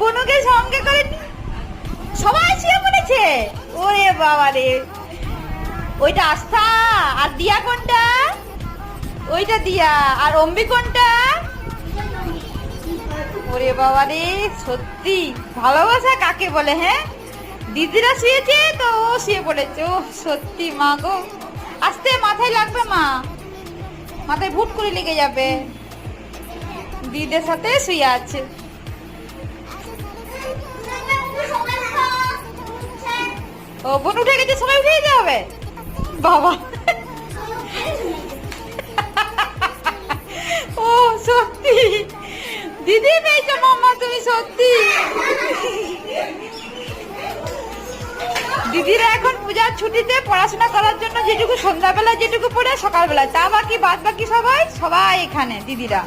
বনুকে সঙ্গে করে সবাই শুয়ে পড়েছে। ওরে বাবা রে, ওইটা আস্থা। আর দিয়া কোনটা? ওইটা দিয়া। আর অম্বি কোনটা? ওরে বাবা রে, সত্যি ভালোবাসা কাকে বলে। হ্যাঁ, দিদিরা শুয়েছে তো ও শুয়ে পড়েছে। ও সত্যি মা গো, আস্তে মাথায় লাগবে মা, মাথায় ভুট করে লেগে যাবে। দিদির সাথে শুয়ে আছে। ও বোন উঠে গেছে, সবাই উঠে যেতে হবে বাবা। ও সত্যি দিদি পেয়েছো মাম্মা, তুমি সত্যি। দিদিরা এখন পূজার ছুটিতে পড়াশোনা করার জন্য যেটুকু সন্ধ্যাবেলা যেটুকু পড়ে সকালবেলা, তা বাকি বাদ বাকি সবাই সবাই এখানে দিদিরা।